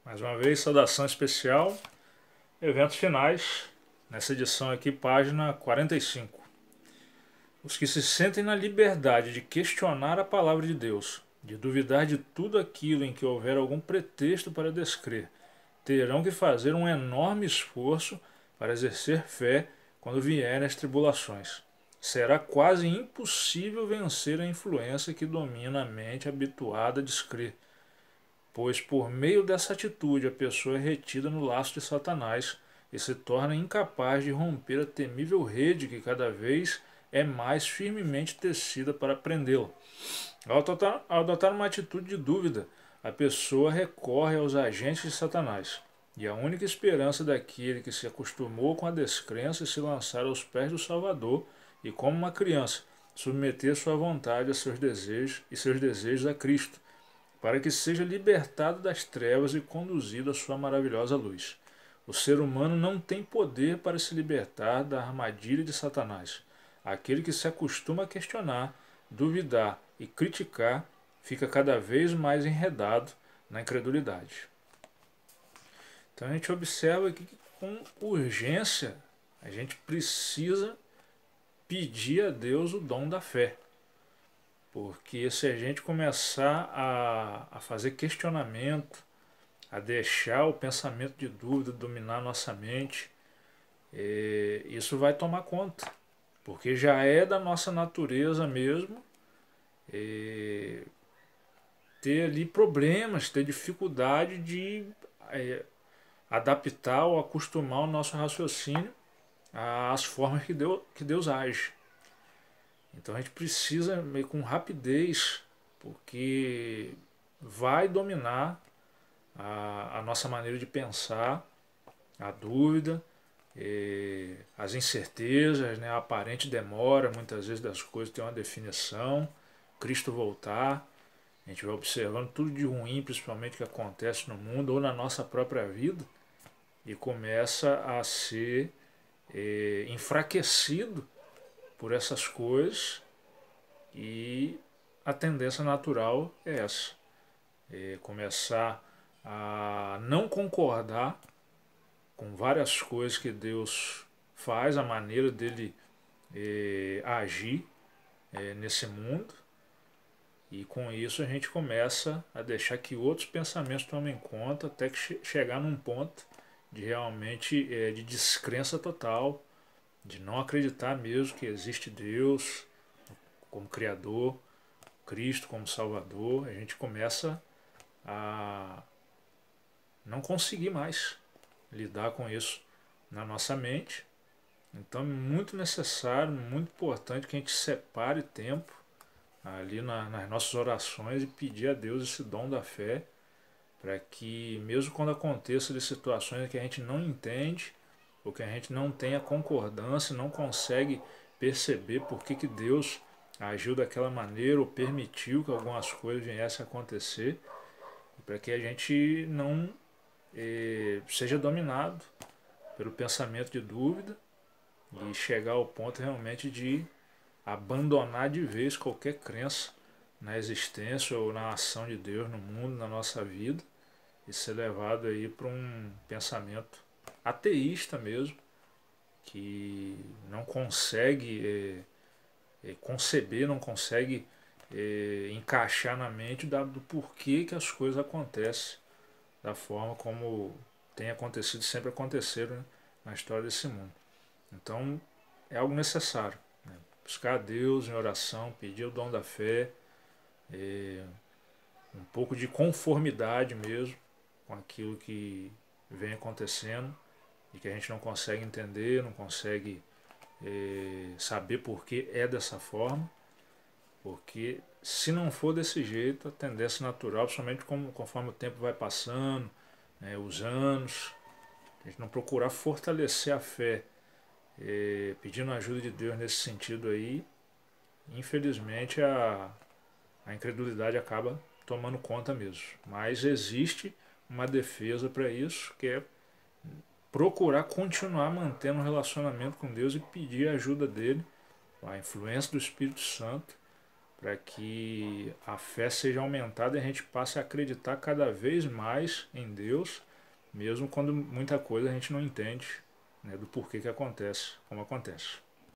Mais uma vez, saudação especial, eventos finais, nessa edição aqui, página 45. Os que se sentem na liberdade de questionar a palavra de Deus, de duvidar de tudo aquilo em que houver algum pretexto para descrer, terão que fazer um enorme esforço para exercer fé quando vierem as tribulações. Será quase impossível vencer a influência que domina a mente habituada a descrer, pois por meio dessa atitude a pessoa é retida no laço de Satanás e se torna incapaz de romper a temível rede que cada vez é mais firmemente tecida para prendê-la. Ao adotar uma atitude de dúvida, a pessoa recorre aos agentes de Satanás, e a única esperança daquele que se acostumou com a descrença é se lançar aos pés do Salvador e, como uma criança, submeter sua vontade a seus desejos e seus desejos a Cristo, para que seja libertado das trevas e conduzido à sua maravilhosa luz. O ser humano não tem poder para se libertar da armadilha de Satanás. Aquele que se acostuma a questionar, duvidar e criticar fica cada vez mais enredado na incredulidade. Então a gente observa aqui que com urgência a gente precisa pedir a Deus o dom da fé. Porque se a gente começar a fazer questionamento, a deixar o pensamento de dúvida dominar nossa mente, isso vai tomar conta. Porque já é da nossa natureza mesmo ter ali problemas, ter dificuldade de adaptar ou acostumar o nosso raciocínio às formas que Deus age. Então a gente precisa meio com rapidez, porque vai dominar a nossa maneira de pensar, a dúvida, as incertezas, né, a aparente demora muitas vezes das coisas ter uma definição, Cristo voltar, a gente vai observando tudo de ruim, principalmente que acontece no mundo ou na nossa própria vida, e começa a ser enfraquecido por essas coisas, e a tendência natural é essa, começar a não concordar com várias coisas que Deus faz, a maneira dele agir nesse mundo, e com isso a gente começa a deixar que outros pensamentos tomem conta até que chegar num ponto de realmente de descrença total, de não acreditar mesmo que existe Deus como Criador, Cristo como Salvador. A gente começa a não conseguir mais lidar com isso na nossa mente. Então é muito necessário, muito importante que a gente separe tempo ali nas nossas orações e pedir a Deus esse dom da fé, para que mesmo quando aconteça de situações que a gente não entende, ou que a gente não tenha concordância, não consegue perceber por que Deus agiu daquela maneira ou permitiu que algumas coisas viessem a acontecer, para que a gente não seja dominado pelo pensamento de dúvida e chegar ao ponto realmente de abandonar de vez qualquer crença na existência ou na ação de Deus no mundo, na nossa vida, e ser levado aí para um pensamento ateísta mesmo, que não consegue conceber, não consegue encaixar na mente do porquê que as coisas acontecem da forma como tem acontecido, sempre aconteceram, né, na história desse mundo. Então é algo necessário, né? Buscar a Deus em oração, pedir o dom da fé, um pouco de conformidade mesmo com aquilo que vem acontecendo e que a gente não consegue entender, não consegue saber por que é dessa forma, porque se não for desse jeito, a tendência natural, principalmente conforme o tempo vai passando, né, os anos, a gente não procurar fortalecer a fé, pedindo a ajuda de Deus nesse sentido aí, infelizmente a incredulidade acaba tomando conta mesmo. Mas existe uma defesa para isso, que é procurar continuar mantendo um relacionamento com Deus e pedir a ajuda dele, a influência do Espírito Santo, para que a fé seja aumentada e a gente passe a acreditar cada vez mais em Deus, mesmo quando muita coisa a gente não entende, né, do porquê que acontece, como acontece.